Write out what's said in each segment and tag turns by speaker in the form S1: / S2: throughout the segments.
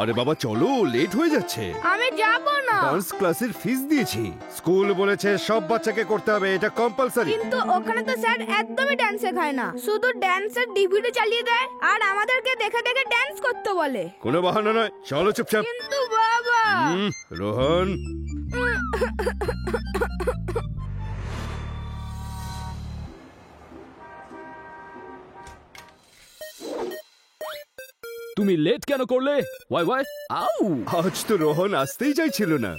S1: আরে বাবা চলো, লেট হয়ে যাচ্ছে।
S2: আমি যাব না।
S1: ডান্স ক্লাসের ফিস দিয়েছি, স্কুল বলেছে সব বাচ্চাকে করতে হবে, এটা কম্পালসারি।
S2: কিন্তু ওখানে তো স্যার একদমই ডান্স শেখায় না, শুধু ড্যান্সের ডিভিডি চালিয়ে দেয় আর আমাদেরকে দেখে দেখে ডান্স করতে বলে।
S1: কোনো বাহানা নয়, চলো চুপচাপ।
S2: কিন্তু বাবা।
S1: রোহন,
S3: তুমি লেট কেন করলে? Why why? আউ!
S1: আজ তো রোহন আসতেই চাইছিল না।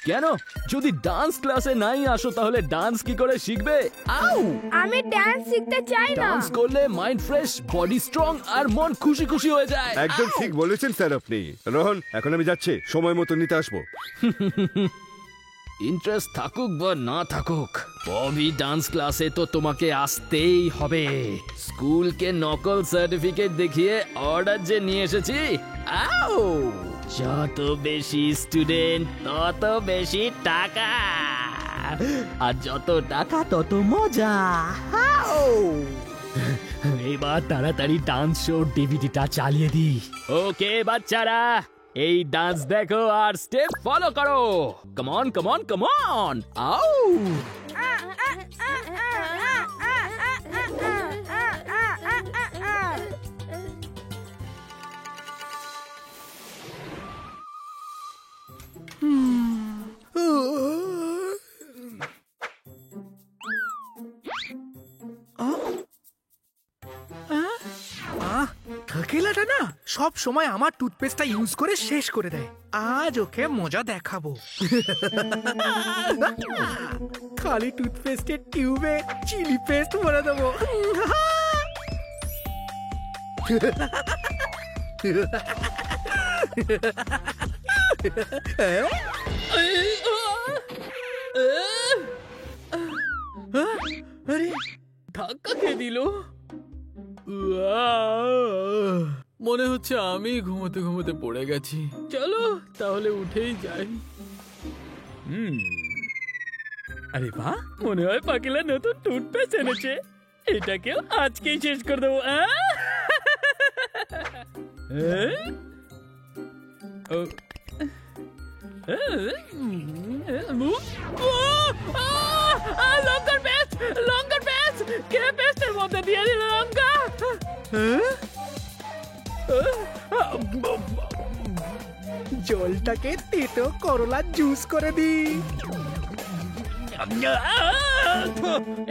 S3: কেন? যদি ডান্স ক্লাসে নাই আসো তাহলে ডান্স কি করে শিখবে? আউ!
S2: আমি ডান্স শিখতে চাই না।
S3: ডান্স করলে মাইন্ড ফ্রেশ, বডি স্ট্রং আর মন খুশি খুশি হয়ে যায়।
S1: একদম ঠিক বলেছেন স্যার আপনি। রোহন, এখন আমি যাচ্ছি, সময় মতো নিতে আসবো।
S3: ইন্টারেস্ট থাকুক বা না থাকুক, ববি ডান্স ক্লাসে তো তোমাকে আসতেই হবে। স্কুলকে নকল সার্টিফিকেট দেখিয়ে অর্ডার যে নিয়ে এসেছি। আও! যত বেশি স্টুডেন্ট তত বেশি টাকা, আর যত টাকা তত মজা। আও! এবার তাড়াতাড়ি ডান্স শো ডিভিডিটা চালিয়ে দি। ওকে বাচ্চারা, এই ডান্স দেখো আর স্টেপ ফলো করো। Come on come on come on. Ow!
S4: ঠকেলাটা না সব সময় আমার টুথপেস্টটা ইউজ করে শেষ করে দেয়। আজ ওকে মজা দেখাবো। খালি টুথপেস্টের টিউবে চিলি পেস্ট ভরে দেবো।
S3: আরে ধাক্কা খেয়ে দিল। মনে হচ্ছে আমি ঘুমোতে ঘুমোতে পড়ে গেছি। চলো তাহলে উঠেই যাই। আরে বাহ, মনে হয় পাকিলা নতুন টুথপেস্ট এনেছে। এটাকেও আজকেই শেষ করে দেবো। লঙ্কার পেস্ট, লঙ্কার পেস্ট, কে পেস্টের মধ্যে দিয়ে দিল লঙ্কা?
S4: জলটাকে তেতো করলা জুস করে দি।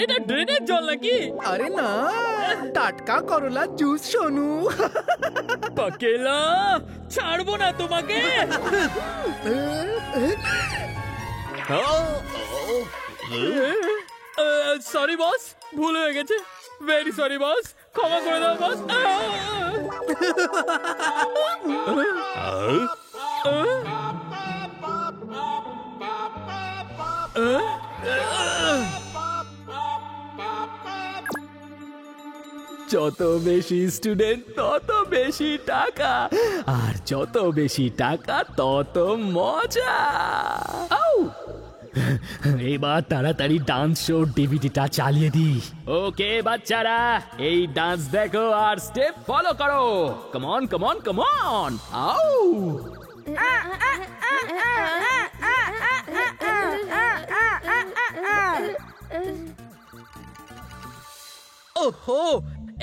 S3: এটা ড্রেনের জল নাকি?
S4: আরে না, টাটকা করলা জুস সোনু।
S3: পাকেলা, ছাড়বো না তোমাকে। সরি বস, ভুল হয়ে গেছে। ভেরি সরি বস, ক্ষমা করে দাও বস। যত বেশি স্টুডেন্ট তত বেশি টাকা, আর যত বেশি টাকা তত মজা। আউ! এবার তাড়াতাড়ি ডান্স শো ডিভিডিটা চালিয়ে দি। ওকে বাচ্চারা, এই ডান্স দেখো আর স্টেপ ফলো করো। Come on come on come on. Ow!
S5: ওহো,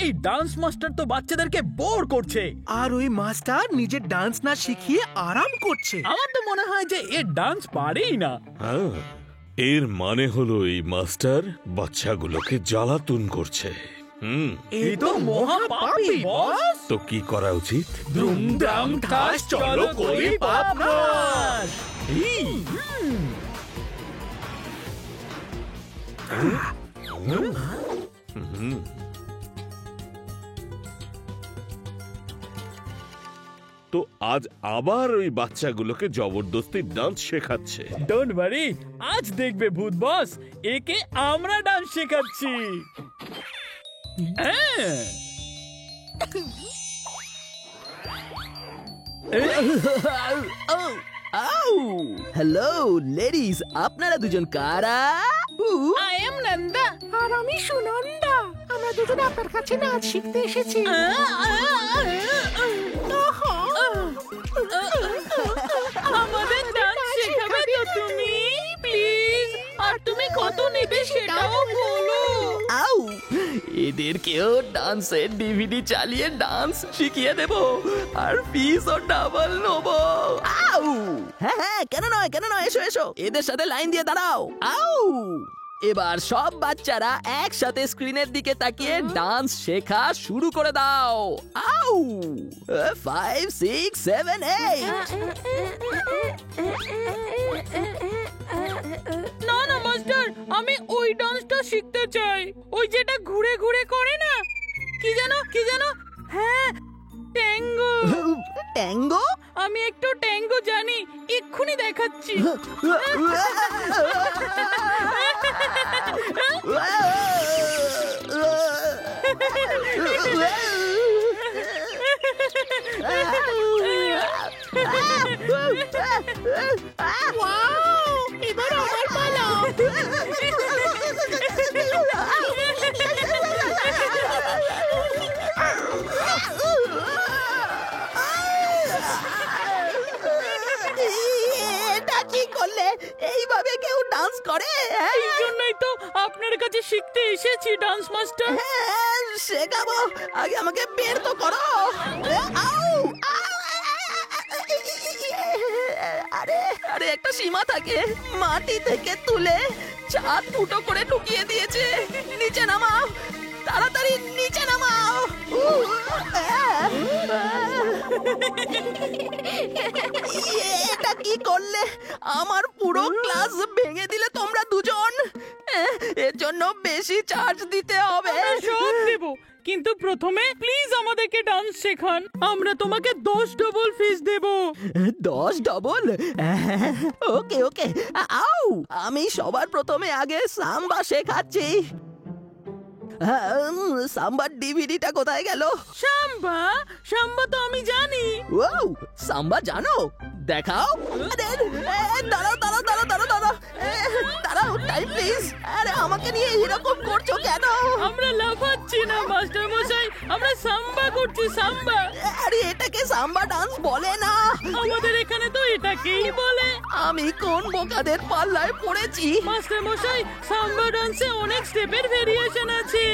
S5: এই ডান্স মাস্টার তো বাচ্চাদেরকে বোর করছে।
S4: আর ওই মাস্টার নিজের ডান্স না শিখিয়ে আরাম করছে।
S5: আমার তো মনে হয় যে এ ডান্স পারেই না।
S6: হ্যাঁ, এর মানে হলো এই মাস্টার বাচ্চাগুলোকে জ্বালাতন করছে।
S5: এই তো মহা পাপী বস।
S6: তো কি করা উচিত?
S5: ধুমধাম ঠাস চলো করি পাপ নাশ।
S6: তো আজ আবার ওই বাচ্চাগুলোকে জবরদস্তি ডান্স শেখাচ্ছে।
S5: ডোন্ট ওয়ারি, আজ দেখবে ভূত বস, একে আমরা ডান্স শেখাচ্ছি।
S3: হ্যালো লেডিস, আপনারা দুজন কারা?
S2: I am Nanda.
S4: আর আমি সুনন্দা। আমরা দুজন আপনার কাছে নাচ শিখতে এসেছি।
S3: এদেরকেও ডান্সের ডিভিডি চালিয়ে ডান্স শিখিয়ে দেব আর ফিসও ডাবল নেবো। আউ! হ্যাঁ হ্যাঁ, কেন নয়, এসো এসো, এদের সাথে লাইন দিয়ে দাঁড়াও। আউ! এবার সব বাচ্চারা একসাথে স্ক্রিনের দিকে তাকিয়ে ডান্স শেখা শুরু করে দাও। আউ! 5, 6, 7, 8।
S5: না না মাস্টার, আমি ওই ডান্সটা শিখতে চাই, ওই যেটা ঘুরে ঘুরে করে না, কি যেন? হ্যাঁ, ট্যাঙ্গো।
S3: ট্যাঙ্গো?
S5: আমি একটু ট্যাঙ্গো জানি, এক্ষুনি দেখাচ্ছি।
S2: এবার আমার পালা।
S3: এটা কি করলে? এইভাবে কেউ ডান্স করে?
S5: এই জন্যই তো আপনার কাছে শিখতে এসেছি ডান্স মাস্টার।
S3: হ্যাঁ, শেখাবো, আগে আমাকে বের তো করো। আউ! আরে আরে, একটা সীমা থাকে, মাটি থেকে তুলে 4 ফুটো করে ঢুকিয়ে দিয়েছে। নিচে নামাও, তাড়াতাড়ি নিচে নামাও। এটা কি করলে? আমার পুরো ক্লাস ভেঙে দিলে তোমরা দুজন। এর জন্য বেশি চার্জ দিতে হবে।
S5: সব দেব, কিন্তু প্রথমে প্লিজ আমাদেরকে ডান্স শেখান, আমরা তোমাকে 10 ডবল ফিস দেব।
S3: 10 ডবল? ওকে ওকে। আউ! আমি সবার প্রথমে আগে সাম্বা শেখাচ্ছি। সাম্বার ডিভিডিটা কোথায় গেল?
S5: সাম্বা তো আমি জানি।
S3: ও, সাম্বা জানো? দেখাও। আরে, দাঁড়াও, টাইম প্লিজ। আরে, আমাকে নিয়ে এরকম করছো কেন?
S5: আমরা লাফাচ্ছি না মাস্টার মশাই, আমরা সাম্বা করছি, সাম্বা।
S3: আরে, এটাকে সাম্বা ডান্স বলে না।
S5: আমাদের এখানে তো এটাকেই বলে।
S3: আমি কোন বোকাদের পাল্লায় পড়েছি?
S5: মাস্টার মশাই, সাম্বা ডান্সে অনেক স্টেপের ভেরিয়েশন আছে,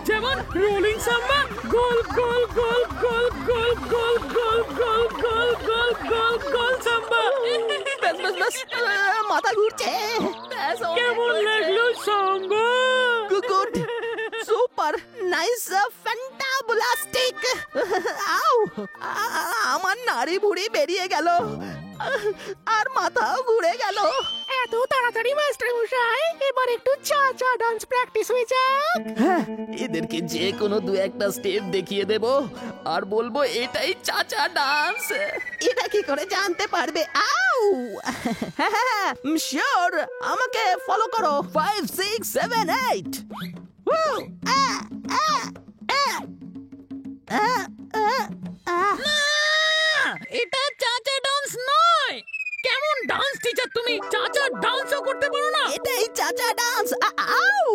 S5: যেমন রোলিং সাম্বা, গোল গোল গোল গোল গোল গোল গোল গোল গোল গোল গোল গোল সাম্বা।
S3: ব্যাস, মাথা ঘুরছে।
S5: কেমন লাগলো Samba?
S3: Good, super, nice, fantabulastic. আউ! আমার নাড়ি ভুড়ি বেরিয়ে গেল আর মাথাও ঘুরে গেল।
S2: এত তাড়াতাড়ি মাস্টার মশাই, এবার একটু চা ডান্স প্র্যাকটিস হয়ে যাক।
S3: হ্যাঁ, এদেরকে যে কোনো 2-1টা স্টেপ দেখিয়ে দেব আর বলবো এটাই চাচা ডান্স। এটা কি করে জানতে পারবে? আউ! হ্যাঁ, শিওর, আমাকে ফলো করো। 5, 6, 7, 8।
S5: এটা চাচা ডান্স নয়। কেমন ডান্স টিচার তুমি? চাচা ডান্সও করতে পারো না?
S3: এটাই চাচা ডান্স। আউ!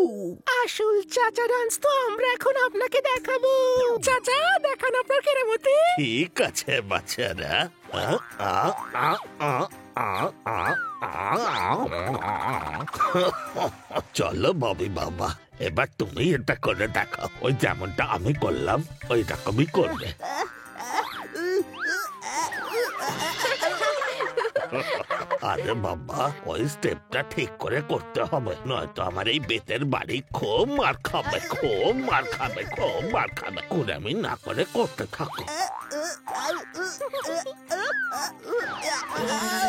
S2: আসল চাচা ডান্স তো আমরা এখন আপনাকে দেখাবো। চাচা, দেখান আপনার কেরামতি।
S6: ঠিক আছে বাচ্চারা, চলো ববি বাবা, এবার তুমি এটা করে দেখো। ওই যেমনটা আমি করলাম ওই রকমই করবে। আরে বাবা, ওই স্টেপটা ঠিক করে করতে হবে, নয়তো আমার এই বেতের বাড়ি খুব মার খাবে। কুড়ামি না করে করতে থাকো।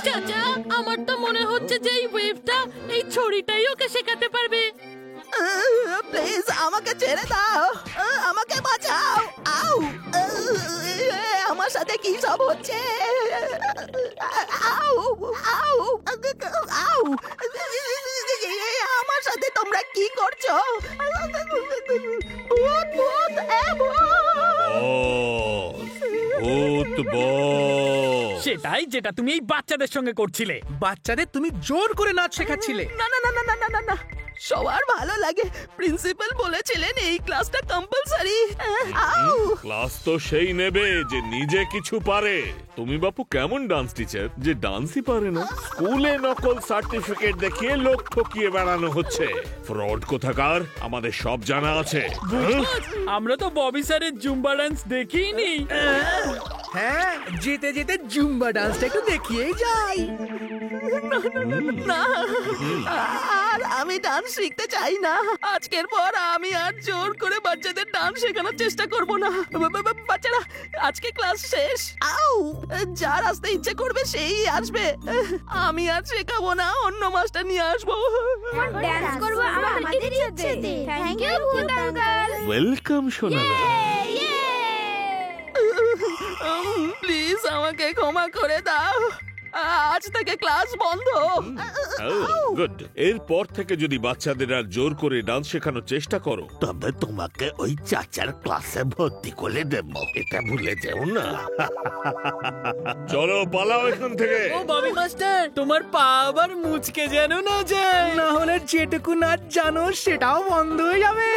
S5: চাচা, আমার তো মনে হচ্ছে যে এই ওয়েভটা, এই ছড়িটাই ওকে শেখাতে পারবে।
S3: প্লিজ আমাকে ছেড়ে দাও, আমাকে বাঁচাও। আউ! আমার সাথে কি সব হচ্ছে? আউ! আউ! আউ! আমার সাথে তোমরা কি করছো? ভূত, ভূত, ভূত!
S6: ভূত বস।
S5: সেটা ওটাই যেটা তুমি এই বাচ্চাদের সঙ্গে করছিলে।
S4: বাচ্চাদের তুমি জোর করে নাচ শেখাচ্ছিলে।
S7: না না না না না না না না সবার ভালো লাগে, প্রিন্সিপাল বলেছিলেন এই ক্লাসটা কম্পালসারি।
S8: ক্লাস তো সেই নেবে যে নিজে কিছু পারে। তুমি বাপু কেমন ডান্স টিচার যে ডান্সই পারে না? স্কুলে নকল সার্টিফিকেট দেখিয়ে লোক ঠকিয়ে বেড়ানো হচ্ছে। ফ্রড কোথাকার, আমাদের সব জানা আছে।
S5: আমরা তো ববি স্যারের জুম্বা ডান্স দেখিনি।
S4: হ্যাঁ, যেতে যেতে জুম্বা ডান্সটা একটু দেখিয়েই যাই।
S7: না আর আমি ডান্স শিখতে চাই না। আজকের পর আমি আর জোর করে বাচ্চাদের ডান্স শেখানোর চেষ্টা করব না। বাচ্চারা আজকে ক্লাস শেষ। আউ, যার আসতে ইচ্ছে করবে সেই আসবে। আমি আর শেখাবো না, অন্য মাস্টার নিয়ে আসবো।
S2: ডান্স করব আমাদের ইচ্ছেতে। থ্যাংক ইউ ভূত আঙ্কেল।
S8: ওয়েলকাম সোনারা।
S7: প্লিজ আমাকে ক্ষমা করে দাও, আজ থেকে ক্লাস বন্ধ।
S8: গুড। এরপর থেকে যদি বাচ্চাদের আর জোর করে ডান্স শেখানোর চেষ্টা করো
S6: তবে তোমাকে ওই চাচার ক্লাসে ভর্তি করে দেব, এটা ভুলে যেও না।
S8: চলো পালাও এখান থেকে।
S5: ও ববি মাস্টার, তোমার পা আবার মুচকে যেন না যায়।
S4: না হলে যেটুকু নাচ জানো সেটাও বন্ধ হয়ে যাবে।